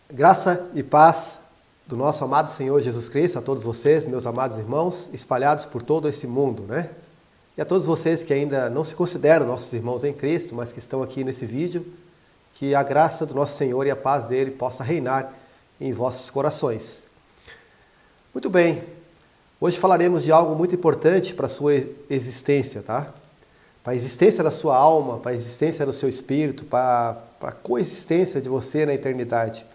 Graça e paz do nosso amado Senhor Jesus Cristo a todos vocês, meus amados irmãos, espalhados por todo esse mundo, né? E a todos vocês que ainda não se consideram nossos irmãos em Cristo, mas que estão aqui nesse vídeo, que a graça do nosso Senhor e a paz dele possa reinar em vossos corações. Muito bem, hoje falaremos de algo muito importante para a sua existência, tá? Para a existência da sua alma, para a existência do seu espírito, para a coexistência de você na eternidade.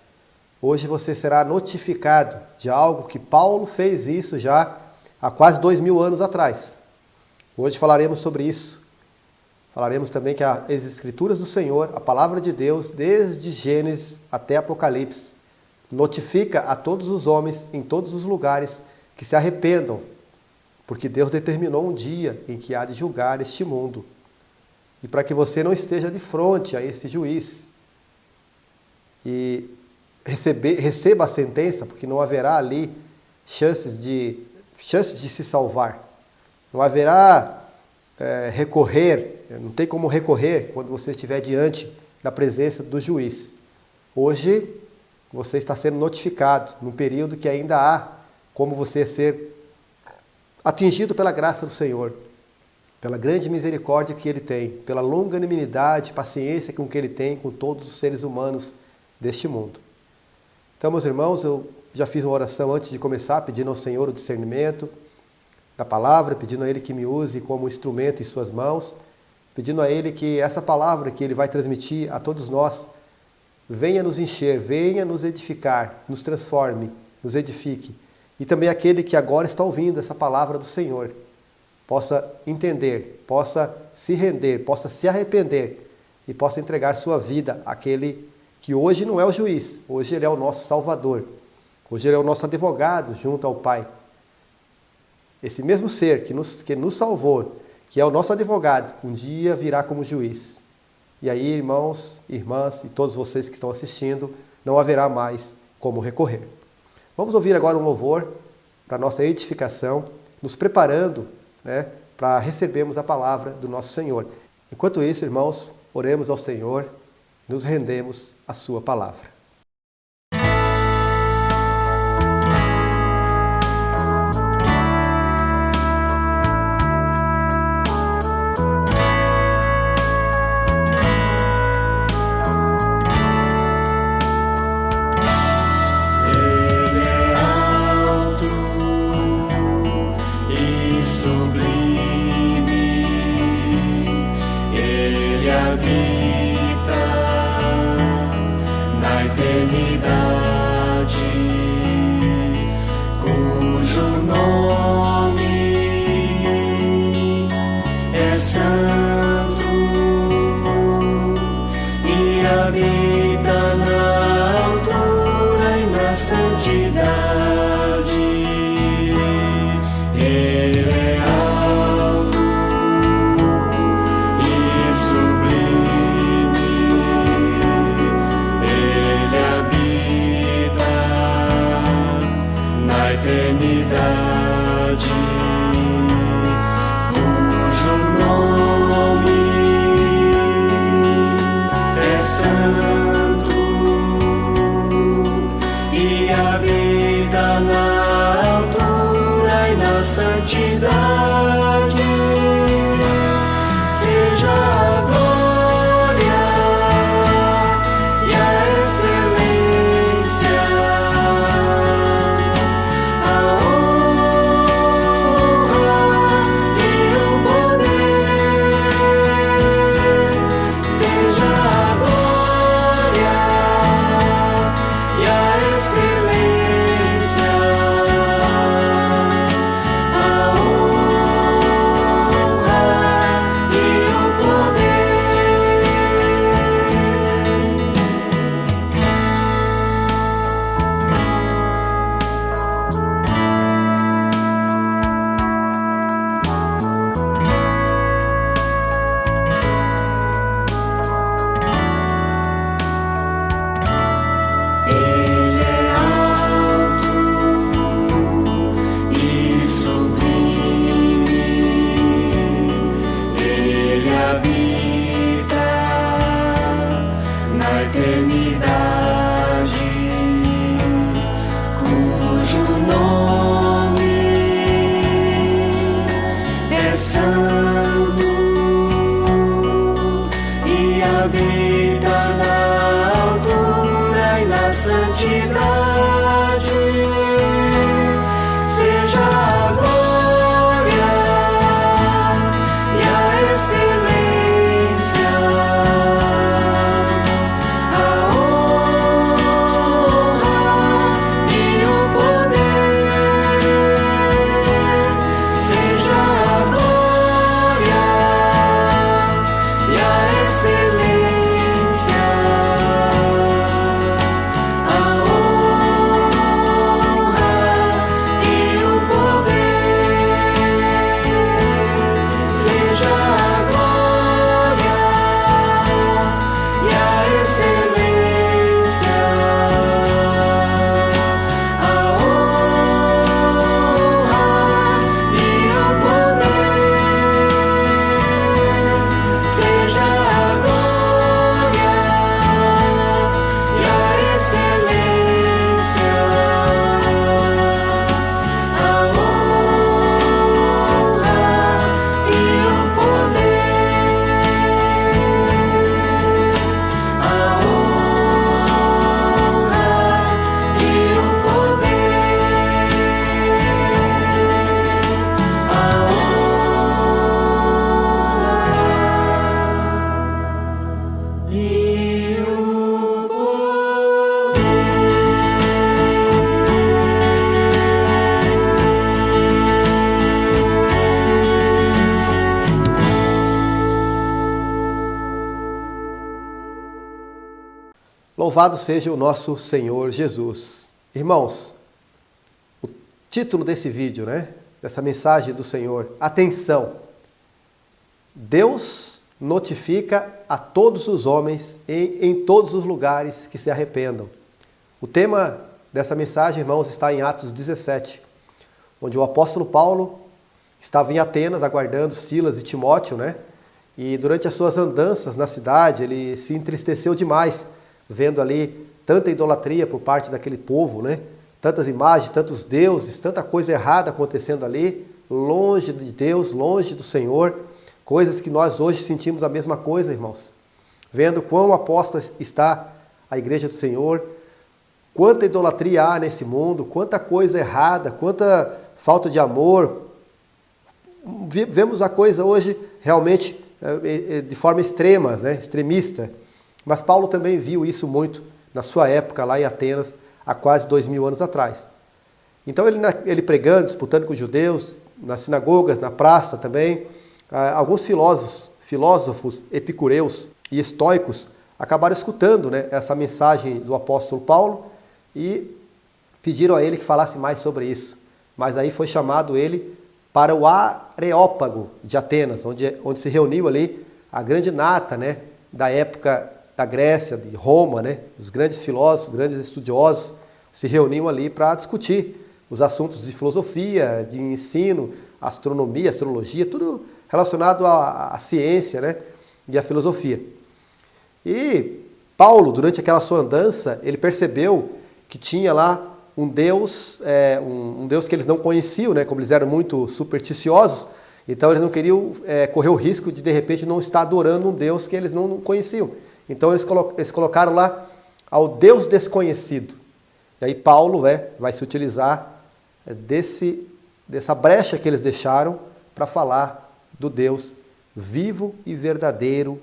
Hoje você será notificado de algo que Paulo fez isso já há quase 2000 anos atrás. Hoje falaremos sobre isso. Falaremos também que as Escrituras do Senhor, a Palavra de Deus, desde Gênesis até Apocalipse, notifica a todos os homens, em todos os lugares, que se arrependam, porque Deus determinou um dia em que há de julgar este mundo. E para que você não esteja de frente a esse juiz e receba a sentença, porque não haverá ali chances de se salvar. Não haverá recorrer, não tem como recorrer quando você estiver diante da presença do juiz. Hoje você está sendo notificado, num período que ainda há como você ser atingido pela graça do Senhor, pela grande misericórdia que Ele tem, pela longanimidade, paciência com que Ele tem com todos os seres humanos deste mundo. Então, meus irmãos, eu já fiz uma oração antes de começar, pedindo ao Senhor o discernimento da palavra, pedindo a Ele que me use como instrumento em suas mãos, pedindo a Ele que essa palavra que Ele vai transmitir a todos nós venha nos encher, venha nos edificar, nos transforme, nos edifique. E também aquele que agora está ouvindo essa palavra do Senhor possa entender, possa se render, possa se arrepender e possa entregar sua vida àquele que hoje não é o juiz, hoje Ele é o nosso Salvador, hoje Ele é o nosso advogado junto ao Pai. Esse mesmo ser que nos salvou, que é o nosso advogado, um dia virá como juiz. E aí, irmãos, irmãs e todos vocês que estão assistindo, não haverá mais como recorrer. Vamos ouvir agora um louvor para a nossa edificação, nos preparando, né, para recebermos a palavra do nosso Senhor. Enquanto isso, irmãos, oremos ao Senhor, nos rendemos à sua palavra. Eternidade. Louvado seja o nosso Senhor Jesus. Irmãos, o título desse vídeo, dessa mensagem do Senhor, atenção, Deus notifica a todos os homens em todos os lugares que se arrependam. O tema dessa mensagem, irmãos, está em Atos 17, onde o apóstolo Paulo estava em Atenas aguardando Silas e Timóteo, E durante as suas andanças na cidade, ele se entristeceu demais, vendo ali tanta idolatria por parte daquele povo, Tantas imagens, tantos deuses, tanta coisa errada acontecendo ali, longe de Deus, longe do Senhor, coisas que nós hoje sentimos a mesma coisa, irmãos. Vendo quão apóstata está a igreja do Senhor, quanta idolatria há nesse mundo, quanta coisa errada, quanta falta de amor. Vemos a coisa hoje realmente de forma extrema, extremista. Mas Paulo também viu isso muito na sua época lá em Atenas, há quase 2000 anos atrás. Então ele pregando, disputando com os judeus, nas sinagogas, na praça também, alguns filósofos epicureus e estoicos acabaram escutando essa mensagem do apóstolo Paulo e pediram a ele que falasse mais sobre isso. Mas aí foi chamado ele para o Areópago de Atenas, onde se reuniu ali a grande nata da época da Grécia, de Roma, os grandes filósofos, grandes estudiosos se reuniam ali para discutir os assuntos de filosofia, de ensino, astronomia, astrologia, tudo relacionado à ciência e à filosofia. E Paulo, durante aquela sua andança, ele percebeu que tinha lá um Deus que eles não conheciam, como eles eram muito supersticiosos, então eles não queriam correr o risco de repente, não estar adorando um Deus que eles não conheciam. Então eles colocaram lá ao Deus desconhecido. E aí Paulo vai se utilizar dessa brecha que eles deixaram para falar do Deus vivo e verdadeiro,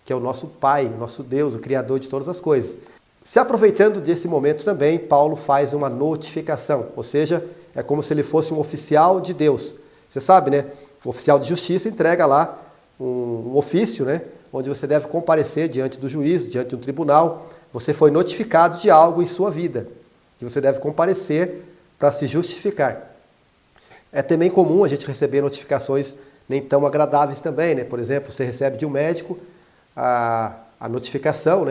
que é o nosso Pai, o nosso Deus, o Criador de todas as coisas. Se aproveitando desse momento também, Paulo faz uma notificação, ou seja, é como se ele fosse um oficial de Deus. Você sabe, o oficial de justiça entrega lá um ofício, onde você deve comparecer diante do juízo, diante de um tribunal. Você foi notificado de algo em sua vida, que você deve comparecer para se justificar. É também comum a gente receber notificações nem tão agradáveis também, Por exemplo, você recebe de um médico a notificação,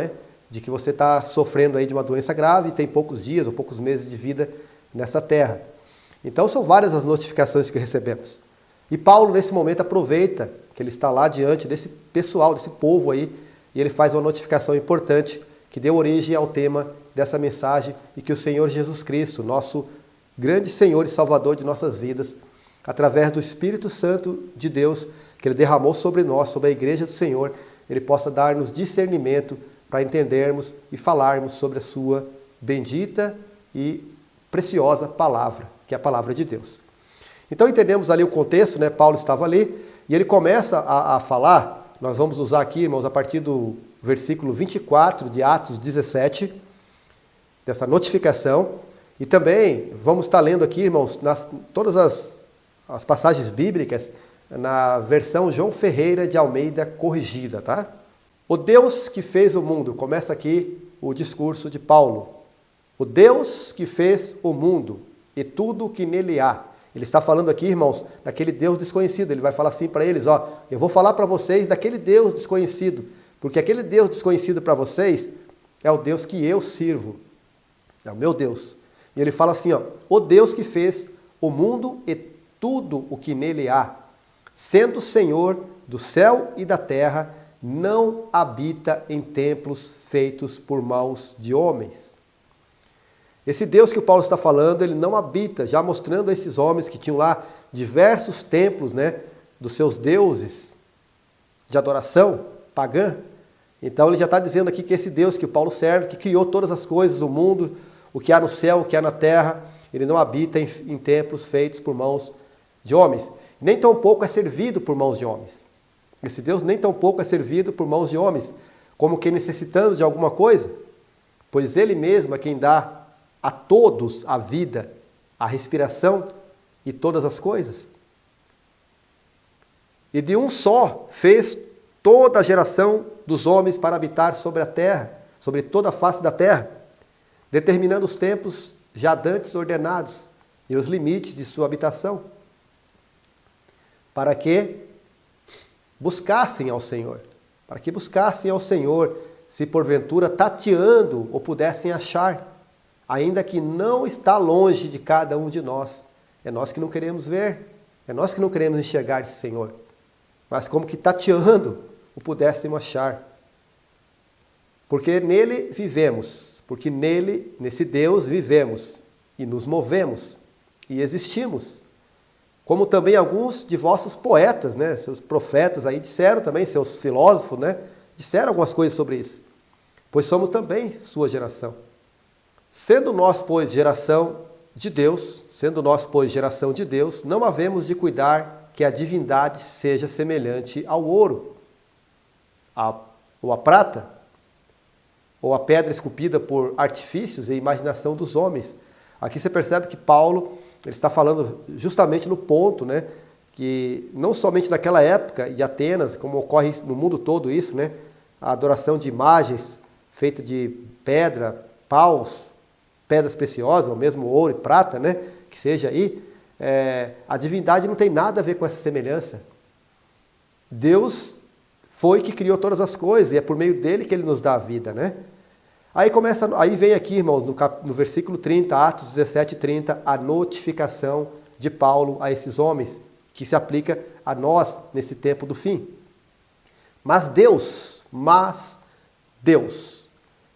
de que você está sofrendo aí de uma doença grave e tem poucos dias ou poucos meses de vida nessa terra. Então são várias as notificações que recebemos. E Paulo, nesse momento, aproveita que ele está lá diante desse pessoal, desse povo aí, e ele faz uma notificação importante que deu origem ao tema dessa mensagem e que o Senhor Jesus Cristo, nosso grande Senhor e Salvador de nossas vidas, através do Espírito Santo de Deus, que Ele derramou sobre nós, sobre a igreja do Senhor, Ele possa dar-nos discernimento para entendermos e falarmos sobre a sua bendita e preciosa palavra, que é a palavra de Deus. Então entendemos ali o contexto, Paulo estava ali e ele começa a falar, nós vamos usar aqui, irmãos, a partir do versículo 24 de Atos 17, dessa notificação, e também vamos estar lendo aqui, irmãos, todas as passagens bíblicas na versão João Ferreira de Almeida corrigida, tá? O Deus que fez o mundo, começa aqui o discurso de Paulo. O Deus que fez o mundo e tudo o que nele há. Ele está falando aqui, irmãos, daquele Deus desconhecido. Ele vai falar assim para eles, eu vou falar para vocês daquele Deus desconhecido, porque aquele Deus desconhecido para vocês é o Deus que eu sirvo. É o meu Deus. E ele fala assim, o Deus que fez o mundo e tudo o que nele há, sendo Senhor do céu e da terra, não habita em templos feitos por mãos de homens. Esse Deus que o Paulo está falando, ele não habita, já mostrando a esses homens que tinham lá diversos templos, dos seus deuses de adoração pagã. Então ele já está dizendo aqui que esse Deus que o Paulo serve, que criou todas as coisas, o mundo, o que há no céu, o que há na terra, ele não habita em templos feitos por mãos de homens. Nem tampouco é servido por mãos de homens. Esse Deus nem tampouco é servido por mãos de homens, como quem necessitando de alguma coisa, pois Ele mesmo é quem dá a todos a vida, a respiração e todas as coisas. E de um só fez toda a geração dos homens para habitar sobre a terra, sobre toda a face da terra, determinando os tempos já dantes ordenados e os limites de sua habitação, para que buscassem ao Senhor, se porventura tateando ou pudessem achar, ainda que não está longe de cada um de nós. É nós que não queremos ver, é nós que não queremos enxergar esse Senhor, mas como que tateando o pudéssemos achar. Porque nele vivemos, porque nele, nesse Deus vivemos e nos movemos e existimos. Como também alguns de vossos poetas, né, seus profetas aí disseram também, seus filósofos, né, disseram algumas coisas sobre isso. Pois somos também sua geração. Sendo nós, pois, geração de Deus, não havemos de cuidar que a divindade seja semelhante ao ouro, ou à prata, ou a pedra esculpida por artifícios e imaginação dos homens. Aqui você percebe que Paulo ele está falando justamente no ponto, né, que não somente naquela época de Atenas, como ocorre no mundo todo isso, né, a adoração de imagens feitas de pedra, paus, pedras preciosas, ou mesmo ouro e prata, né, que seja aí, a divindade não tem nada a ver com essa semelhança. Deus foi que criou todas as coisas e é por meio dele que ele nos dá a vida, né? Aí vem aqui, irmão, no versículo 30, Atos 17, 30, a notificação de Paulo a esses homens, que se aplica a nós nesse tempo do fim. Mas Deus,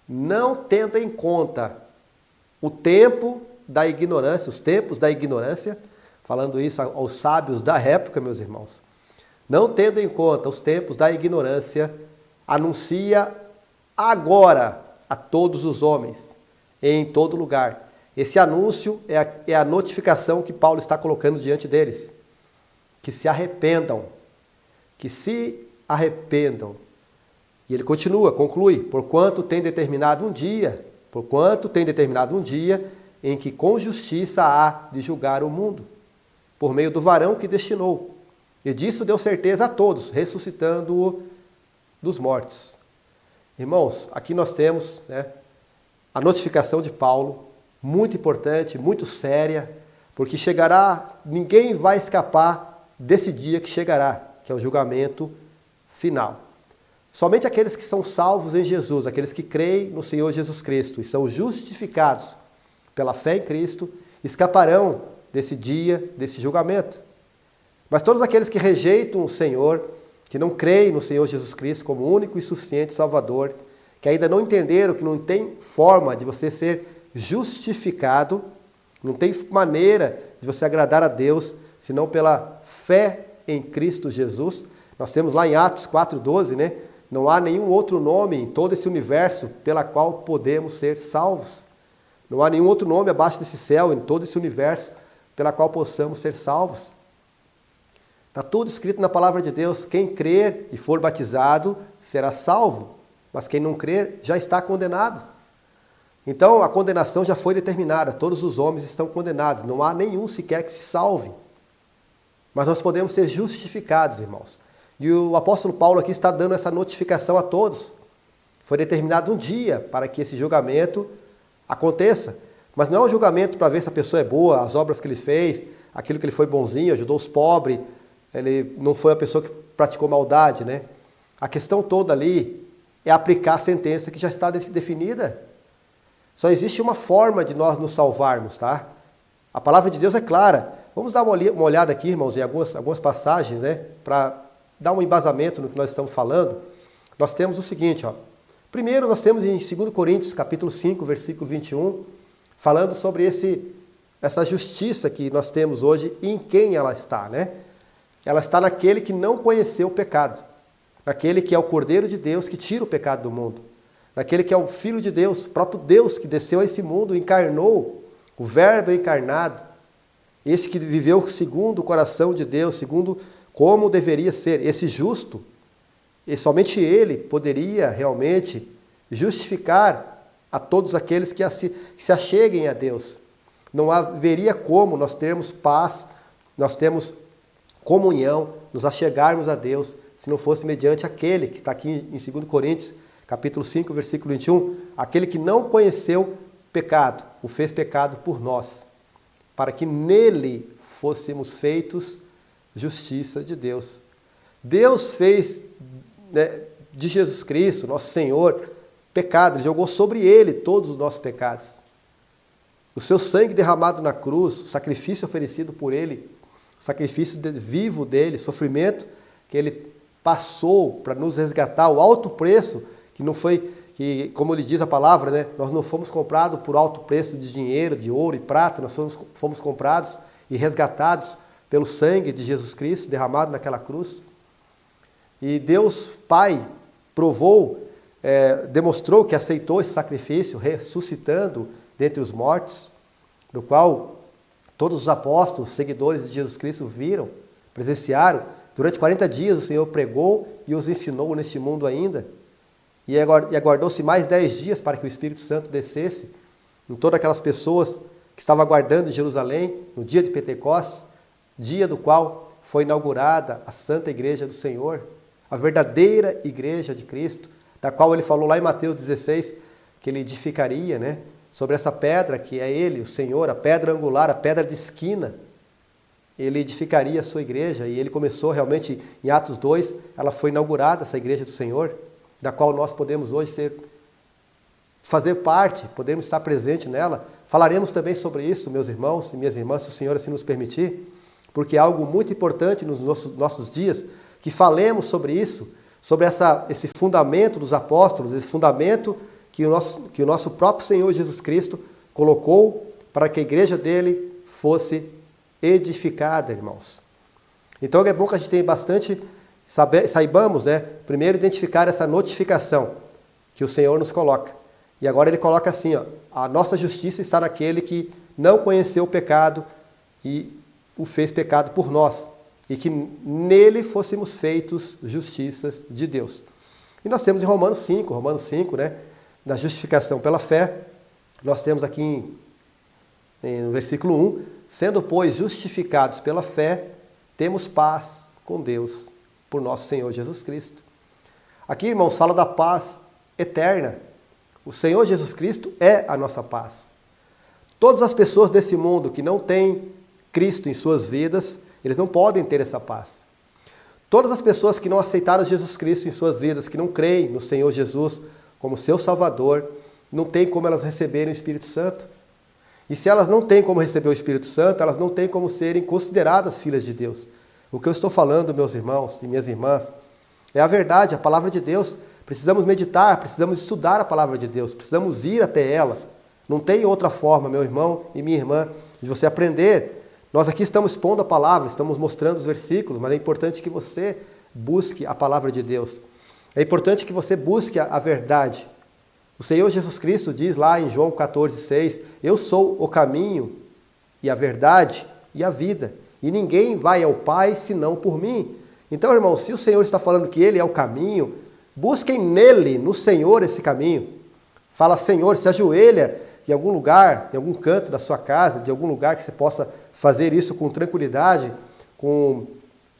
não tendo em conta o tempo da ignorância, os tempos da ignorância, falando isso aos sábios da época, meus irmãos, não tendo em conta os tempos da ignorância, anuncia agora a todos os homens, em todo lugar. Esse anúncio é a notificação que Paulo está colocando diante deles. Que se arrependam. E ele conclui, porquanto tem determinado um dia em que com justiça há de julgar o mundo, por meio do varão que destinou. E disso deu certeza a todos, ressuscitando-o dos mortos. Irmãos, aqui nós temos, né, a notificação de Paulo, muito importante, muito séria, porque ninguém vai escapar desse dia que chegará, que é o julgamento final. Somente aqueles que são salvos em Jesus, aqueles que creem no Senhor Jesus Cristo e são justificados pela fé em Cristo, escaparão desse dia, desse julgamento. Mas todos aqueles que rejeitam o Senhor, que não creem no Senhor Jesus Cristo como único e suficiente Salvador, que ainda não entenderam que não tem forma de você ser justificado, não tem maneira de você agradar a Deus, senão pela fé em Cristo Jesus. Nós temos lá em Atos 4,12, né? Não há nenhum outro nome em todo esse universo pela qual podemos ser salvos. Não há nenhum outro nome abaixo desse céu, em todo esse universo, pela qual possamos ser salvos. Está tudo escrito na palavra de Deus. Quem crer e for batizado será salvo, mas quem não crer já está condenado. Então a condenação já foi determinada, todos os homens estão condenados, não há nenhum sequer que se salve. Mas nós podemos ser justificados, irmãos. E o apóstolo Paulo aqui está dando essa notificação a todos. Foi determinado um dia para que esse julgamento aconteça. Mas não é um julgamento para ver se a pessoa é boa, as obras que ele fez, aquilo que ele foi bonzinho, ajudou os pobres, ele não foi a pessoa que praticou maldade, né? A questão toda ali é aplicar a sentença que já está definida. Só existe uma forma de nós nos salvarmos, tá? A palavra de Deus é clara. Vamos dar uma olhada aqui, irmãos, em algumas passagens, né? Para dar um embasamento no que nós estamos falando. Nós temos o seguinte, ó. Primeiro, nós temos em 2 Coríntios, capítulo 5, versículo 21, falando sobre essa justiça que nós temos hoje e em quem ela está, né? Ela está naquele que não conheceu o pecado, naquele que é o Cordeiro de Deus que tira o pecado do mundo, naquele que é o Filho de Deus, o próprio Deus que desceu a esse mundo, encarnou, o Verbo encarnado, esse que viveu segundo o coração de Deus, segundo como deveria ser, esse justo, e somente ele poderia realmente justificar a todos aqueles que se acheguem a Deus. Não haveria como nós termos paz, nós temos comunhão, nos achegarmos a Deus, se não fosse mediante aquele que está aqui em 2 Coríntios, capítulo 5, versículo 21, aquele que não conheceu pecado, o fez pecado por nós, para que nele fôssemos feitos justiça de Deus. Deus fez, né, de Jesus Cristo, nosso Senhor, pecado, Ele jogou sobre Ele todos os nossos pecados. O seu sangue derramado na cruz, o sacrifício oferecido por Ele, o sacrifício vivo dele, sofrimento que Ele passou para nos resgatar, o alto preço, que não foi, que, como Ele diz a palavra, né, nós não fomos comprados por alto preço de dinheiro, de ouro e prata, nós fomos comprados e resgatados pelo sangue de Jesus Cristo derramado naquela cruz. E Deus Pai provou, demonstrou que aceitou esse sacrifício, ressuscitando dentre os mortos, do qual todos os apóstolos, seguidores de Jesus Cristo viram, presenciaram. Durante 40 dias o Senhor pregou e os ensinou neste mundo ainda. E aguardou-se mais 10 dias para que o Espírito Santo descesse em todas aquelas pessoas que estavam aguardando em Jerusalém, no dia de Pentecostes, dia do qual foi inaugurada a Santa Igreja do Senhor, a verdadeira Igreja de Cristo, da qual Ele falou lá em Mateus 16, que Ele edificaria, né, sobre essa pedra que é Ele, o Senhor, a pedra angular, a pedra de esquina. Ele edificaria a sua igreja e Ele começou realmente em Atos 2, ela foi inaugurada, essa Igreja do Senhor, da qual nós podemos hoje fazer parte, podemos estar presente nela. Falaremos também sobre isso, meus irmãos e minhas irmãs, se o Senhor assim nos permitir, porque é algo muito importante nos nossos dias, que falemos sobre isso, sobre esse fundamento dos apóstolos, esse fundamento que o nosso próprio Senhor Jesus Cristo colocou para que a igreja dele fosse edificada, irmãos. Então é bom que a gente tenha bastante, saibamos, né, primeiro identificar essa notificação que o Senhor nos coloca. E agora Ele coloca assim, ó, a nossa justiça está naquele que não conheceu o pecado e o fez pecado por nós, e que nele fôssemos feitos justiças de Deus. E nós temos em Romanos 5, né, da justificação pela fé, nós temos aqui no versículo 1, sendo, pois, justificados pela fé, temos paz com Deus por nosso Senhor Jesus Cristo. Aqui, irmãos, fala da paz eterna. O Senhor Jesus Cristo é a nossa paz. Todas as pessoas desse mundo que não têm Cristo em suas vidas, eles não podem ter essa paz. Todas as pessoas que não aceitaram Jesus Cristo em suas vidas, que não creem no Senhor Jesus como seu Salvador, não tem como elas receberem o Espírito Santo. E se elas não têm como receber o Espírito Santo, elas não têm como serem consideradas filhas de Deus. O que eu estou falando, meus irmãos e minhas irmãs, é a verdade, a palavra de Deus. Precisamos meditar, precisamos estudar a palavra de Deus, precisamos ir até ela. Não tem outra forma, meu irmão e minha irmã, de você aprender. Nós aqui estamos expondo a palavra, estamos mostrando os versículos, mas é importante que você busque a palavra de Deus. É importante que você busque a verdade. O Senhor Jesus Cristo diz lá em João 14,6, eu sou o caminho e a verdade e a vida, e ninguém vai ao Pai senão por mim. Então, irmão, se o Senhor está falando que Ele é o caminho, busquem nele, no Senhor, esse caminho. Fala, Senhor, se ajoelha em algum lugar, em algum canto da sua casa, de algum lugar que você possa fazer isso com tranquilidade, com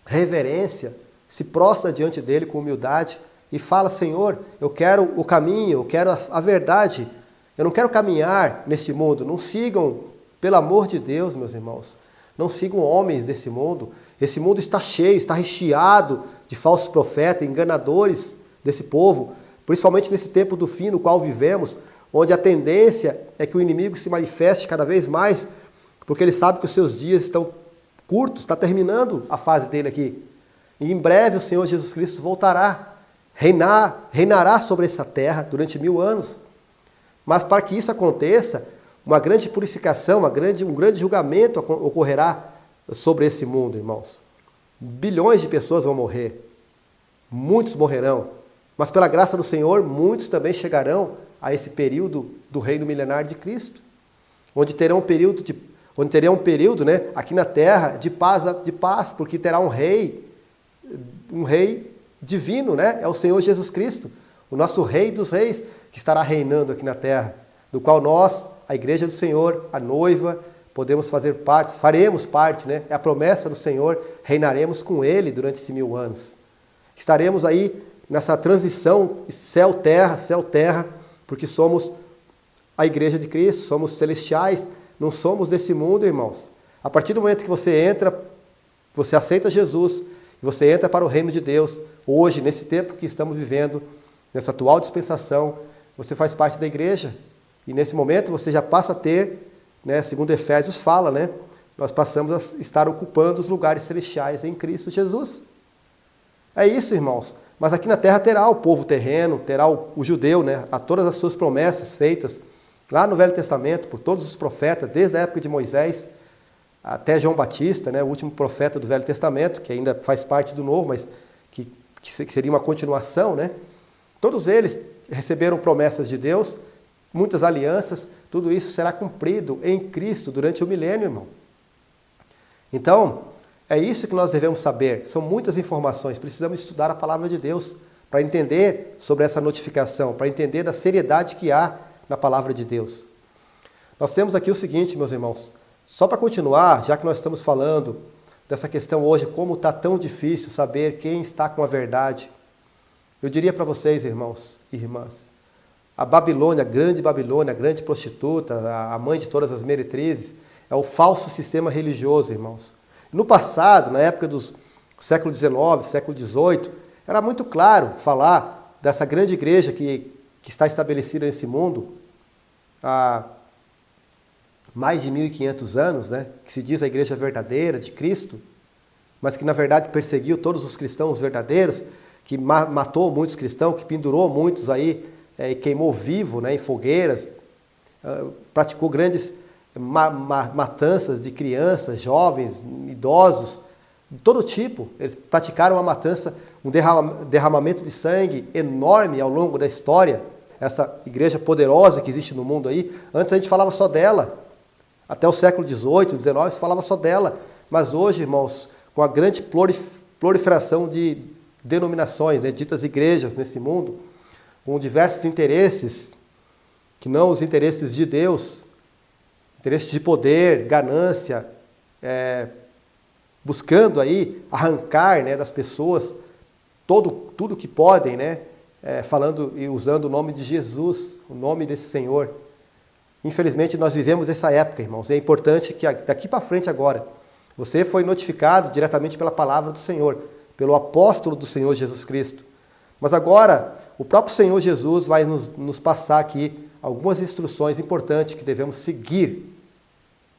reverência, se prostra diante dele com humildade e fala, Senhor, eu quero o caminho, eu quero a verdade, eu não quero caminhar neste mundo. Não sigam, pelo amor de Deus, meus irmãos, não sigam homens desse mundo. Esse mundo está cheio, está recheado de falsos profetas, enganadores desse povo, principalmente nesse tempo do fim no qual vivemos, onde a tendência é que o inimigo se manifeste cada vez mais, porque ele sabe que os seus dias estão curtos, está terminando a fase dele aqui. E em breve o Senhor Jesus Cristo voltará, reinará sobre essa terra durante 1000 anos. Mas para que isso aconteça, uma grande purificação, um grande julgamento ocorrerá sobre esse mundo, irmãos. Bilhões de pessoas vão morrer, muitos morrerão, mas pela graça do Senhor, muitos também chegarão a esse período do reino milenar de Cristo, onde terão um período, né, aqui na terra de paz, porque terá um rei divino, né, é o Senhor Jesus Cristo, o nosso Rei dos Reis, que estará reinando aqui na terra, do qual nós, a Igreja do Senhor, a noiva, podemos fazer parte, faremos parte, né, é a promessa do Senhor, reinaremos com Ele durante esses 1000 anos. Estaremos aí nessa transição céu-terra, porque somos a igreja de Cristo, somos celestiais, não somos desse mundo, irmãos. A partir do momento que você entra, você aceita Jesus, e você entra para o reino de Deus, hoje, nesse tempo que estamos vivendo, nessa atual dispensação, você faz parte da igreja, e nesse momento você já passa a ter, né, segundo Efésios fala, né, nós passamos a estar ocupando os lugares celestiais em Cristo Jesus. É isso, irmãos. Mas aqui na terra terá o povo terreno, terá o judeu, né, a todas as suas promessas feitas lá no Velho Testamento, por todos os profetas, desde a época de Moisés até João Batista, né, o último profeta do Velho Testamento, que ainda faz parte do Novo, mas que seria uma continuação, né? Todos eles receberam promessas de Deus, muitas alianças, tudo isso será cumprido em Cristo durante o milênio, irmão. Então, é isso que nós devemos saber. São muitas informações, precisamos estudar a palavra de Deus para entender sobre essa notificação, para entender da seriedade que há na palavra de Deus. Nós temos aqui o seguinte, meus irmãos, só para continuar, já que nós estamos falando dessa questão hoje, como está tão difícil saber quem está com a verdade, eu diria para vocês, irmãos e irmãs, a Babilônia, a grande prostituta, a mãe de todas as meretrizes, é o falso sistema religioso, irmãos. No passado, na época do século XIX, século XVIII, era muito claro falar dessa grande igreja que está estabelecida nesse mundo há mais de 1.500 anos, né, que se diz a igreja verdadeira de Cristo, mas que na verdade perseguiu todos os cristãos verdadeiros, que matou muitos cristãos, que pendurou muitos aí, e queimou vivo, né, em fogueiras, praticou grandes matanças de crianças, jovens, idosos, de todo tipo. Eles praticaram uma matança, um derramamento de sangue enorme ao longo da história. Essa igreja poderosa que existe no mundo aí, antes a gente falava só dela. Até o século XVIII, XIX, se falava só dela. Mas hoje, irmãos, com a grande proliferação de denominações, né, ditas igrejas nesse mundo, com diversos interesses, que não os interesses de Deus, interesses de poder, ganância, buscando aí arrancar, né, das pessoas tudo que podem, né, falando e usando o nome de Jesus, o nome desse Senhor. Infelizmente, nós vivemos essa época, irmãos. É importante que daqui para frente agora, você foi notificado diretamente pela palavra do Senhor, pelo apóstolo do Senhor Jesus Cristo. Mas agora, o próprio Senhor Jesus vai nos passar aqui algumas instruções importantes que devemos seguir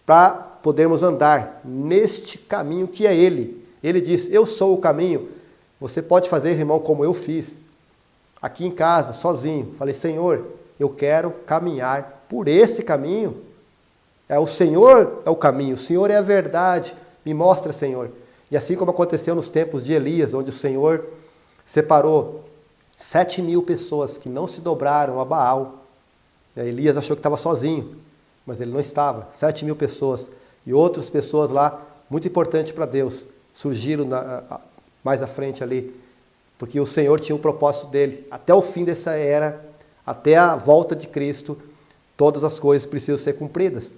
para podermos andar neste caminho que é Ele. Ele diz, eu sou o caminho. Você pode fazer, irmão, como eu fiz. Aqui em casa, sozinho. Falei, Senhor, eu quero caminhar por esse caminho. O Senhor é o caminho, o Senhor é a verdade. Me mostra, Senhor. E assim como aconteceu nos tempos de Elias, onde o Senhor separou 7.000 pessoas que não se dobraram a Baal. E Elias achou que estava sozinho, mas ele não estava. 7.000 pessoas. E outras pessoas lá, muito importante para Deus, surgiram mais à frente ali, porque o Senhor tinha o propósito dele. Até o fim dessa era, até a volta de Cristo, todas as coisas precisam ser cumpridas.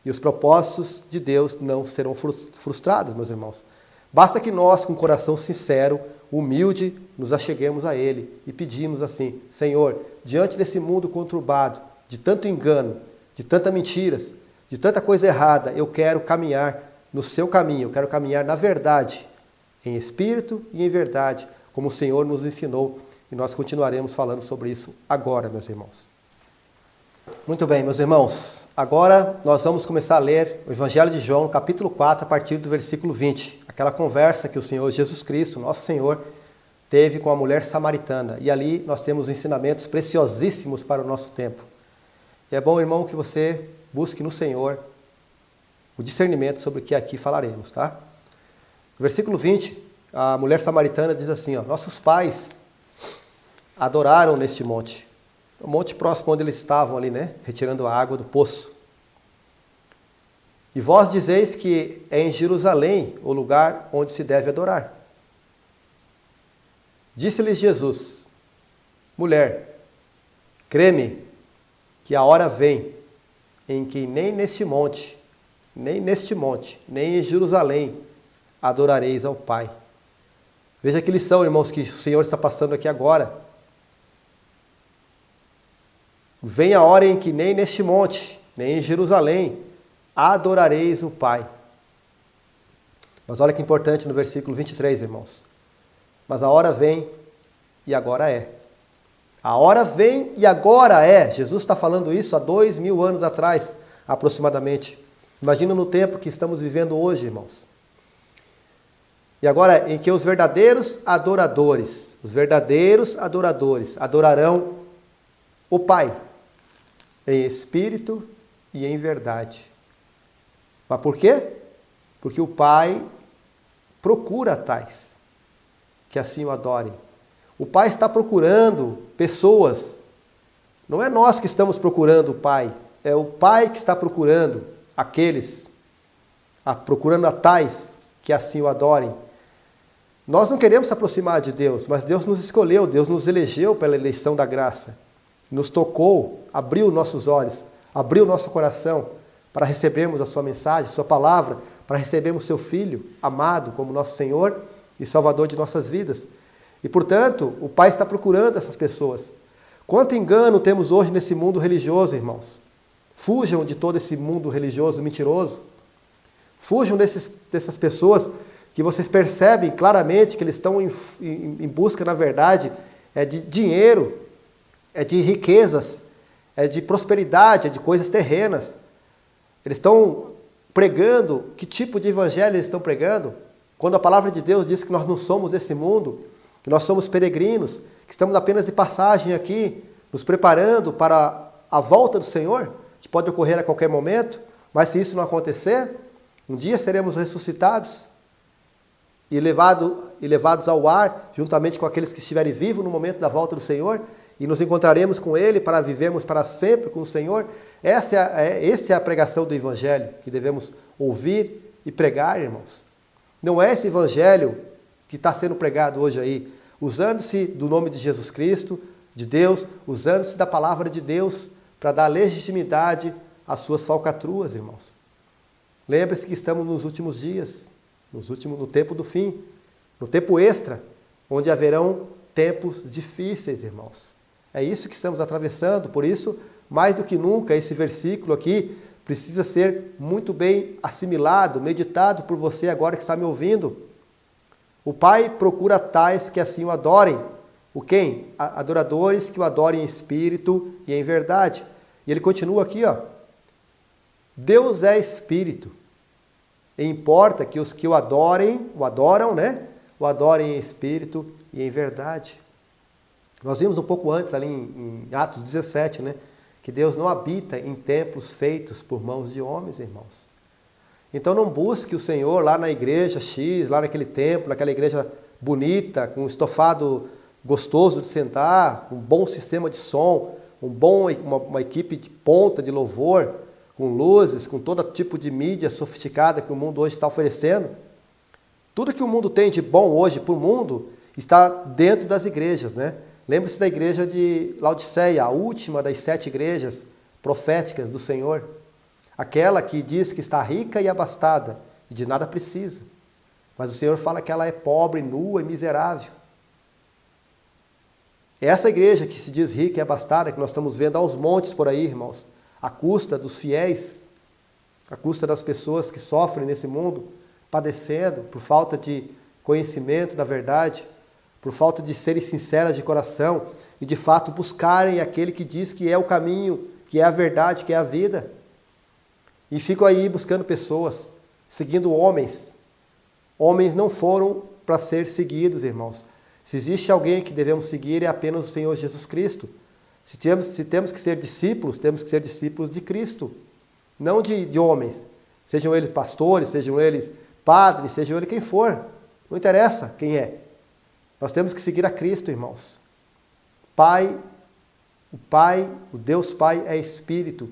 E os propósitos de Deus não serão frustrados, meus irmãos. Basta que nós, com coração sincero, humilde, nos acheguemos a Ele e pedimos assim, Senhor, diante desse mundo conturbado, de tanto engano, de tantas mentiras, de tanta coisa errada, eu quero caminhar no seu caminho, eu quero caminhar na verdade, em espírito e em verdade, como o Senhor nos ensinou. E nós continuaremos falando sobre isso agora, meus irmãos. Muito bem, meus irmãos. Agora nós vamos começar a ler o Evangelho de João, capítulo 4, a partir do versículo 20. Aquela conversa que o Senhor Jesus Cristo, nosso Senhor, teve com a mulher samaritana. E ali nós temos ensinamentos preciosíssimos para o nosso tempo. E é bom, irmão, que você busque no Senhor o discernimento sobre o que aqui falaremos, tá? No versículo 20, a mulher samaritana diz assim, ó, nossos pais adoraram neste monte. O monte próximo onde eles estavam ali, né? Retirando a água do poço. E vós dizeis que é em Jerusalém o lugar onde se deve adorar. Disse-lhes Jesus, mulher, crê-me que a hora vem em que nem neste monte, nem em Jerusalém, adorareis ao Pai. Veja que lição, irmãos, que o Senhor está passando aqui agora. Vem a hora em que nem neste monte, nem em Jerusalém, adorareis o Pai. Mas olha que importante no versículo 23, irmãos. Mas a hora vem e agora é. A hora vem e agora é. Jesus está falando isso há 2000 anos atrás, aproximadamente. Imagina no tempo que estamos vivendo hoje, irmãos. E agora em que os verdadeiros adoradores adorarão o Pai, em espírito e em verdade. Mas por quê? Porque o Pai procura tais que assim o adorem. O Pai está procurando pessoas. Não é nós que estamos procurando o Pai, é o Pai que está procurando aqueles, procurando a tais que assim o adorem. Nós não queremos se aproximar de Deus, mas Deus nos escolheu, Deus nos elegeu pela eleição da graça. Nos tocou, abriu nossos olhos, abriu nosso coração para recebermos a sua mensagem, a sua palavra, para recebermos seu Filho amado como nosso Senhor e Salvador de nossas vidas. E, portanto, o Pai está procurando essas pessoas. Quanto engano temos hoje nesse mundo religioso, irmãos? Fujam de todo esse mundo religioso mentiroso. Fujam dessas pessoas que vocês percebem claramente que eles estão em busca, na verdade, de dinheiro, de riquezas, de prosperidade, de coisas terrenas. Eles estão pregando, que tipo de evangelho eles estão pregando? Quando a palavra de Deus diz que nós não somos desse mundo, que nós somos peregrinos, que estamos apenas de passagem aqui, nos preparando para a volta do Senhor, que pode ocorrer a qualquer momento, mas se isso não acontecer, um dia seremos ressuscitados e levados ao ar, juntamente com aqueles que estiverem vivos no momento da volta do Senhor, e nos encontraremos com Ele para vivermos para sempre com o Senhor. Essa é a pregação do Evangelho que devemos ouvir e pregar, irmãos. Não é esse Evangelho que está sendo pregado hoje aí, usando-se do nome de Jesus Cristo, de Deus, usando-se da palavra de Deus para dar legitimidade às suas falcatruas, irmãos. Lembre-se que estamos nos últimos dias, no tempo do fim, no tempo extra, onde haverão tempos difíceis, irmãos. É isso que estamos atravessando, por isso, mais do que nunca, esse versículo aqui precisa ser muito bem assimilado, meditado por você agora que está me ouvindo. O Pai procura tais que assim o adorem. O quem? Adoradores que o adorem em espírito e em verdade. E ele continua aqui, ó. Deus é espírito. E importa que os que o adoram, né? O adorem em espírito e em verdade. Nós vimos um pouco antes, ali em Atos 17, né? Que Deus não habita em templos feitos por mãos de homens, irmãos. Então não busque o Senhor lá na igreja X, lá naquele templo, naquela igreja bonita, com estofado gostoso de sentar, com um bom sistema de som, uma equipe de ponta de louvor, com luzes, com todo tipo de mídia sofisticada que o mundo hoje está oferecendo. Tudo que o mundo tem de bom hoje para o mundo está dentro das igrejas, né? Lembre-se da igreja de Laodiceia, a última das 7 igrejas proféticas do Senhor. Aquela que diz que está rica e abastada e de nada precisa. Mas o Senhor fala que ela é pobre, nua e miserável. É essa igreja que se diz rica e abastada, que nós estamos vendo aos montes por aí, irmãos, à custa dos fiéis, à custa das pessoas que sofrem nesse mundo, padecendo por falta de conhecimento da verdade, por falta de serem sinceras de coração e de fato buscarem aquele que diz que é o caminho, que é a verdade, que é a vida. E ficam aí buscando pessoas, seguindo homens. Homens não foram para ser seguidos, irmãos. Se existe alguém que devemos seguir, é apenas o Senhor Jesus Cristo. Se temos que ser discípulos, temos que ser discípulos de Cristo, não de homens. Sejam eles pastores, sejam eles padres, sejam eles quem for. Não interessa quem é. Nós temos que seguir a Cristo, irmãos. O Deus Pai é Espírito.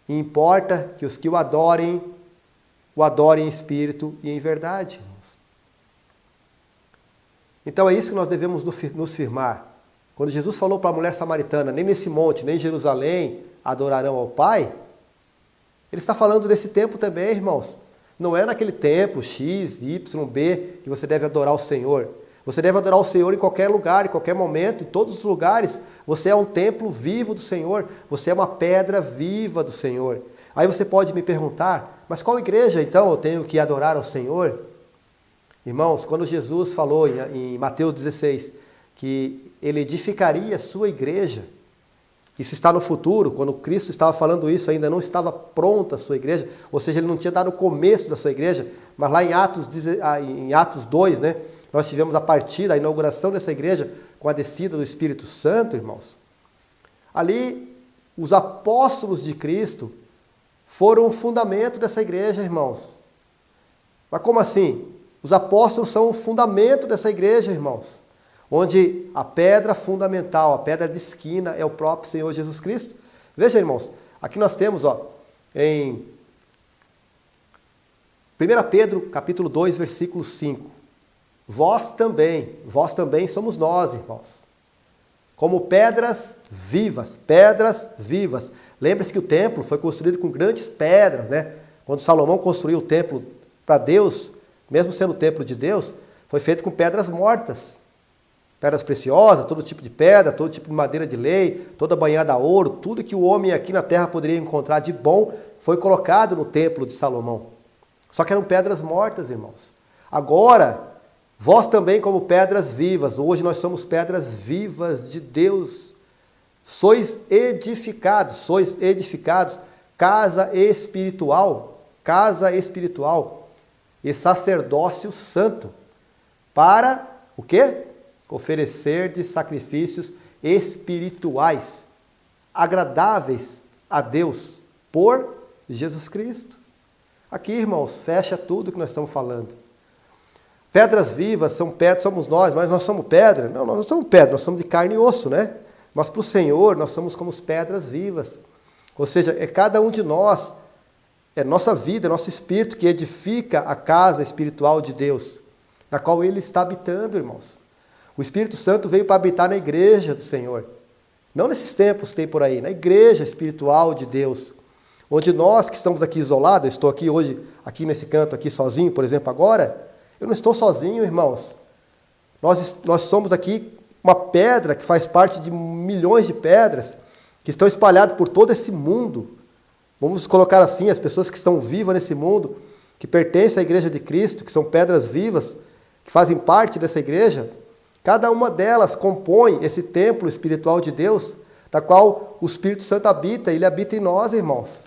E importa que os que o adorem em espírito e em verdade, irmãos. Então é isso que nós devemos nos firmar. Quando Jesus falou para a mulher samaritana, nem nesse monte, nem em Jerusalém adorarão ao Pai, ele está falando desse tempo também, irmãos. Não é naquele templo X, Y, B que você deve adorar o Senhor. Você deve adorar o Senhor em qualquer lugar, em qualquer momento, em todos os lugares. Você é um templo vivo do Senhor. Você é uma pedra viva do Senhor. Aí você pode me perguntar, mas qual igreja então eu tenho que adorar ao Senhor? Irmãos, quando Jesus falou em Mateus 16 que ele edificaria a sua igreja, isso está no futuro, quando Cristo estava falando isso, ainda não estava pronta a sua igreja, ou seja, ele não tinha dado o começo da sua igreja, mas lá em Atos 2, né, nós tivemos a partida, a inauguração dessa igreja com a descida do Espírito Santo, irmãos. Ali, os apóstolos de Cristo foram o fundamento dessa igreja, irmãos. Mas como assim? Os apóstolos são o fundamento dessa igreja, irmãos. Onde a pedra fundamental, a pedra de esquina é o próprio Senhor Jesus Cristo. Veja, irmãos, aqui nós temos, em 1 Pedro, capítulo 2, versículo 5. Vós também somos nós, irmãos. Como pedras vivas. Lembre-se que o templo foi construído com grandes pedras, né? Quando Salomão construiu o templo para Deus, mesmo sendo o templo de Deus, foi feito com pedras mortas. Pedras preciosas, todo tipo de pedra, todo tipo de madeira de lei, toda banhada a ouro, tudo que o homem aqui na terra poderia encontrar de bom foi colocado no templo de Salomão. Só que eram pedras mortas, irmãos. Agora, vós também como pedras vivas, hoje nós somos pedras vivas de Deus. Sois edificados, casa espiritual e sacerdócio santo, para o quê? Oferecer de sacrifícios espirituais, agradáveis a Deus, por Jesus Cristo. Aqui, irmãos, fecha tudo que nós estamos falando. Pedras vivas são pedras, somos nós, mas nós somos pedra? Não, nós não somos pedra, nós somos de carne e osso, né? Mas para o Senhor, nós somos como as pedras vivas. Ou seja, é cada um de nós, é nossa vida, nosso espírito que edifica a casa espiritual de Deus, na qual Ele está habitando, irmãos. O Espírito Santo veio para habitar na igreja do Senhor. Não nesses templos que tem por aí, na igreja espiritual de Deus. Onde nós que estamos aqui isolados, eu estou aqui hoje, aqui nesse canto, aqui sozinho, por exemplo, agora, eu não estou sozinho, irmãos. Nós somos aqui uma pedra que faz parte de milhões de pedras que estão espalhadas por todo esse mundo. Vamos colocar assim, as pessoas que estão vivas nesse mundo, que pertencem à igreja de Cristo, que são pedras vivas, que fazem parte dessa igreja, cada uma delas compõe esse templo espiritual de Deus, da qual o Espírito Santo habita, ele habita em nós, irmãos.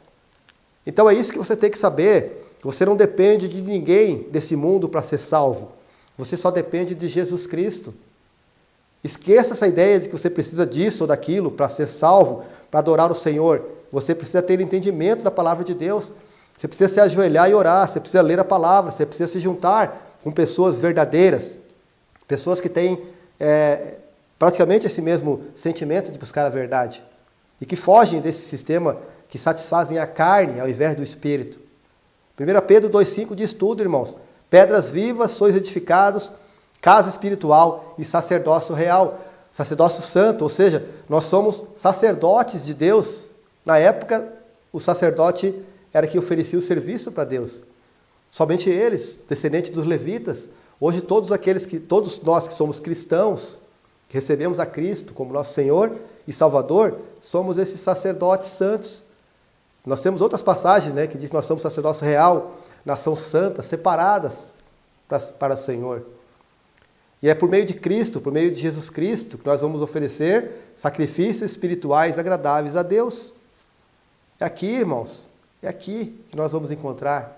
Então é isso que você tem que saber. Você não depende de ninguém desse mundo para ser salvo. Você só depende de Jesus Cristo. Esqueça essa ideia de que você precisa disso ou daquilo para ser salvo, para adorar o Senhor. Você precisa ter entendimento da palavra de Deus. Você precisa se ajoelhar e orar. Você precisa ler a palavra. Você precisa se juntar com pessoas verdadeiras. Pessoas que têm praticamente esse mesmo sentimento de buscar a verdade. E que fogem desse sistema que satisfazem a carne ao invés do Espírito. 1 Pedro 2,5 diz tudo, irmãos. Pedras vivas sois edificados, casa espiritual e sacerdócio real. Sacerdócio santo, ou seja, nós somos sacerdotes de Deus. Na época, o sacerdote era que oferecia o serviço para Deus. Somente eles, descendentes dos levitas. Hoje todos nós que somos cristãos, que recebemos a Cristo como nosso Senhor e Salvador, somos esses sacerdotes santos. Nós temos outras passagens, né, que diz que nós somos sacerdócio real, nação santa, separadas para o Senhor. E é por meio de Cristo, por meio de Jesus Cristo, que nós vamos oferecer sacrifícios espirituais agradáveis a Deus. É aqui, irmãos, é aqui que nós vamos encontrar.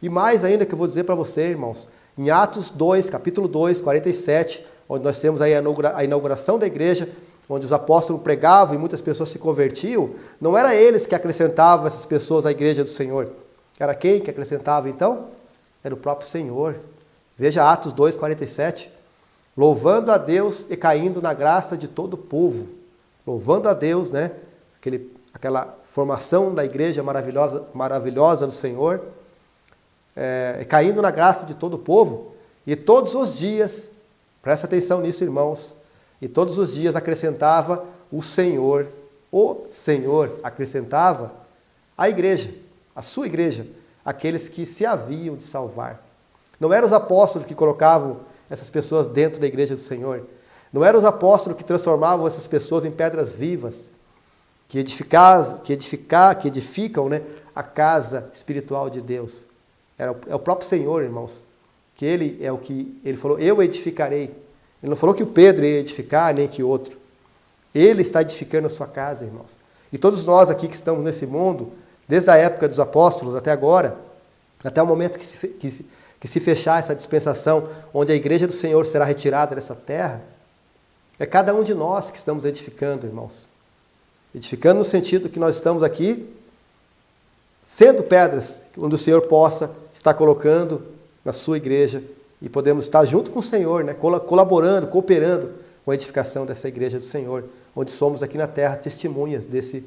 E mais ainda que eu vou dizer para você, irmãos, em Atos 2, capítulo 2, 47, onde nós temos aí a inauguração da igreja, onde os apóstolos pregavam e muitas pessoas se convertiam, não era eles que acrescentavam essas pessoas à igreja do Senhor. Era quem que acrescentava então? Era o próprio Senhor. Veja Atos 2, 47. Louvando a Deus e caindo na graça de todo o povo. Louvando a Deus, né? Aquela formação da igreja maravilhosa do Senhor. Caindo na graça de todo o povo. E todos os dias, presta atenção nisso, irmãos, e todos os dias acrescentava o Senhor acrescentava a igreja, a sua igreja, aqueles que se haviam de salvar. Não eram os apóstolos que colocavam essas pessoas dentro da igreja do Senhor. Não eram os apóstolos que transformavam essas pessoas em pedras vivas, que edificam, né, a casa espiritual de Deus. É o próprio Senhor, irmãos, que ele falou, eu edificarei. Ele não falou que o Pedro ia edificar, nem que outro. Ele está edificando a sua casa, irmãos. E todos nós aqui que estamos nesse mundo, desde a época dos apóstolos até agora, até o momento que se fechar essa dispensação, onde a igreja do Senhor será retirada dessa terra, é cada um de nós que estamos edificando, irmãos. Edificando no sentido que nós estamos aqui, sendo pedras, onde o Senhor possa estar colocando na sua igreja, e podemos estar junto com o Senhor, né, colaborando, cooperando com a edificação dessa igreja do Senhor, onde somos aqui na terra testemunhas desse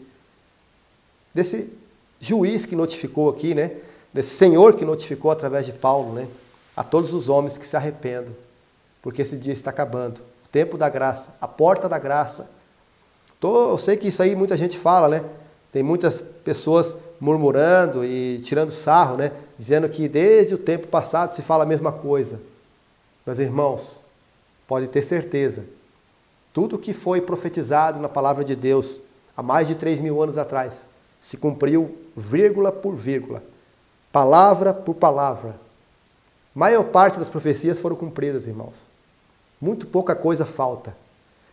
juiz que notificou aqui, né, desse Senhor que notificou através de Paulo, né, a todos os homens que se arrependam, porque esse dia está acabando. O tempo da graça, a porta da graça. Eu sei que isso aí muita gente fala, né? Tem muitas pessoas murmurando e tirando sarro, né? Dizendo que desde o tempo passado se fala a mesma coisa. Mas, irmãos, pode ter certeza, tudo que foi profetizado na palavra de Deus há mais de 3.000 anos atrás se cumpriu vírgula por vírgula, palavra por palavra. A maior parte das profecias foram cumpridas, irmãos. Muito pouca coisa falta.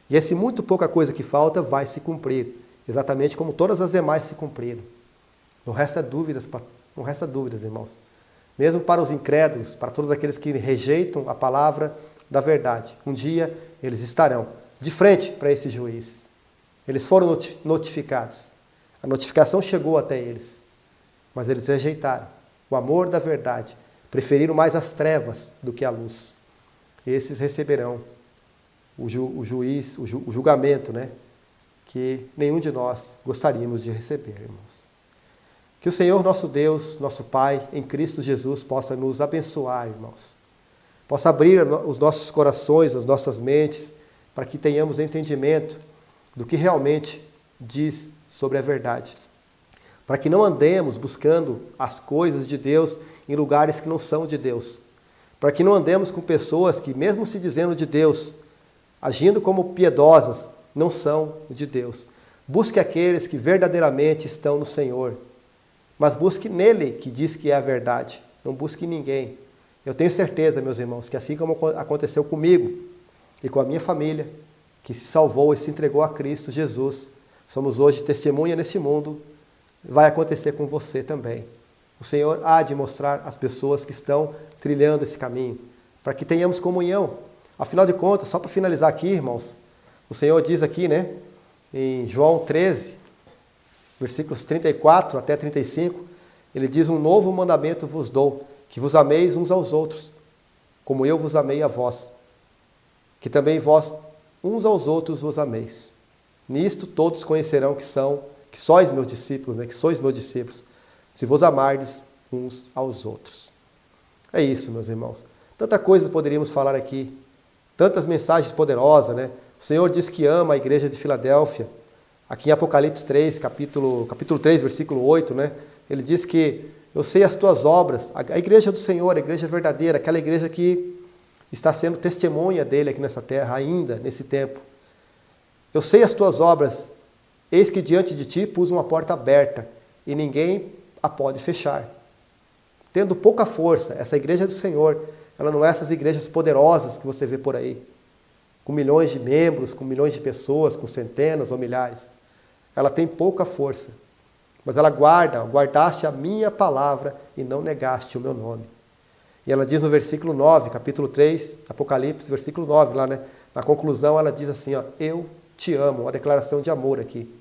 E esse muito pouca coisa que falta vai se cumprir, exatamente como todas as demais se cumpriram. Não resta dúvidas, irmãos. Mesmo para os incrédulos, para todos aqueles que rejeitam a palavra da verdade, um dia eles estarão de frente para esse juiz. Eles foram notificados. A notificação chegou até eles, mas eles rejeitaram o amor da verdade, preferiram mais as trevas do que a luz. Esses receberão o julgamento, né, que nenhum de nós gostaríamos de receber, irmãos. Que o Senhor, nosso Deus, nosso Pai, em Cristo Jesus, possa nos abençoar, irmãos. Possa abrir os nossos corações, as nossas mentes, para que tenhamos entendimento do que realmente diz sobre a verdade. Para que não andemos buscando as coisas de Deus em lugares que não são de Deus. Para que não andemos com pessoas que, mesmo se dizendo de Deus, agindo como piedosas, não são de Deus. Busque aqueles que verdadeiramente estão no Senhor. Mas busque nele, que diz que é a verdade. Não busque ninguém. Eu tenho certeza, meus irmãos, que assim como aconteceu comigo e com a minha família, que se salvou e se entregou a Cristo Jesus, somos hoje testemunha neste mundo, vai acontecer com você também. O Senhor há de mostrar às pessoas que estão trilhando esse caminho, para que tenhamos comunhão. Afinal de contas, só para finalizar aqui, irmãos, o Senhor diz aqui, né, em João 13, versículos 34 até 35, ele diz, um novo mandamento vos dou, que vos ameis uns aos outros, como eu vos amei a vós, que também vós uns aos outros vos ameis. Nisto todos conhecerão que sois meus discípulos, né, que sois meus discípulos, se vos amardes uns aos outros. É isso, meus irmãos. Tanta coisa poderíamos falar aqui, tantas mensagens poderosas, né? O Senhor diz que ama a igreja de Filadélfia. Aqui em Apocalipse 3, capítulo 3, versículo 8, né? Ele diz que eu sei as tuas obras, a igreja do Senhor, a igreja verdadeira, aquela igreja que está sendo testemunha dele aqui nessa terra ainda, nesse tempo. Eu sei as tuas obras, eis que diante de ti pus uma porta aberta e ninguém a pode fechar. Tendo pouca força, essa igreja do Senhor, ela não é essas igrejas poderosas que você vê por aí, com milhões de membros, com milhões de pessoas, com centenas ou milhares. Ela tem pouca força, mas ela guardaste a minha palavra e não negaste o meu nome. E ela diz no versículo 9, capítulo 3, Apocalipse, versículo 9, lá, né? Na conclusão ela diz assim, ó, eu te amo, uma declaração de amor aqui.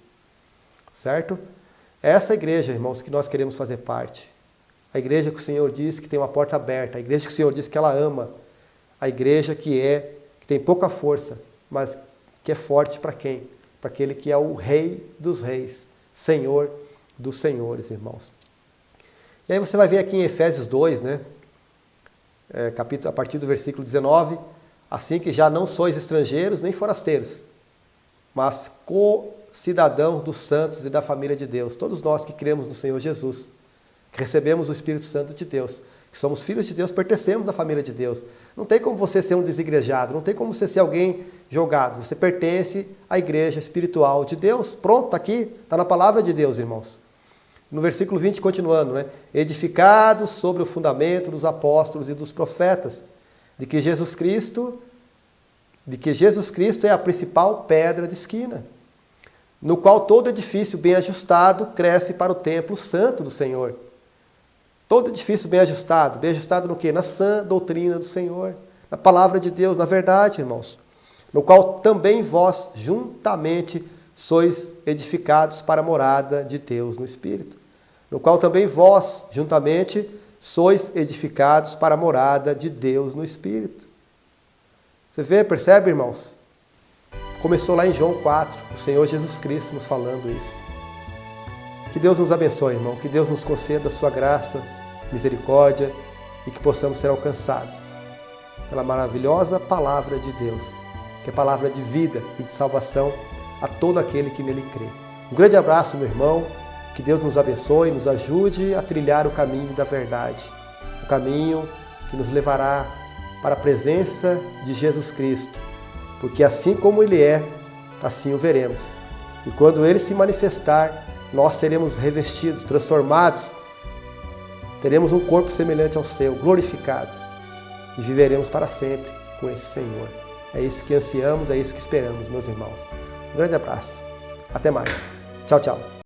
Certo? É essa igreja, irmãos, que nós queremos fazer parte. A igreja que o Senhor diz que tem uma porta aberta, a igreja que o Senhor diz que ela ama, a igreja que tem pouca força, mas que é forte para quem? Para aquele que é o Rei dos Reis, Senhor dos Senhores, irmãos. E aí você vai ver aqui em Efésios 2, né? A partir do versículo 19, assim que já não sois estrangeiros nem forasteiros, mas co-cidadãos dos santos e da família de Deus, todos nós que cremos no Senhor Jesus, que recebemos o Espírito Santo de Deus, que somos filhos de Deus, pertencemos à família de Deus. Não tem como você ser um desigrejado, não tem como você ser alguém jogado. Você pertence à igreja espiritual de Deus. Pronto, está aqui, está na palavra de Deus, irmãos. No versículo 20, continuando, né? Edificados sobre o fundamento dos apóstolos e dos profetas, de que Jesus Cristo é a principal pedra de esquina, no qual todo edifício bem ajustado cresce para o templo santo do Senhor. Todo edifício bem ajustado no quê? Na sã doutrina do Senhor, na palavra de Deus, na verdade, irmãos. No qual também vós, juntamente, sois edificados para a morada de Deus no Espírito. No qual também vós, juntamente, sois edificados para a morada de Deus no Espírito. Você vê, percebe, irmãos? Começou lá em João 4, o Senhor Jesus Cristo nos falando isso. Que Deus nos abençoe, irmão, que Deus nos conceda a sua graça, misericórdia e que possamos ser alcançados pela maravilhosa palavra de Deus, que é palavra de vida e de salvação a todo aquele que nele crê. Um grande abraço, meu irmão, que Deus nos abençoe, nos ajude a trilhar o caminho da verdade, o caminho que nos levará para a presença de Jesus Cristo, porque assim como Ele é, assim o veremos. E quando Ele se manifestar, nós seremos revestidos, transformados, teremos um corpo semelhante ao seu, glorificado, e viveremos para sempre com esse Senhor. É isso que ansiamos, é isso que esperamos, meus irmãos. Um grande abraço. Até mais. Tchau, tchau.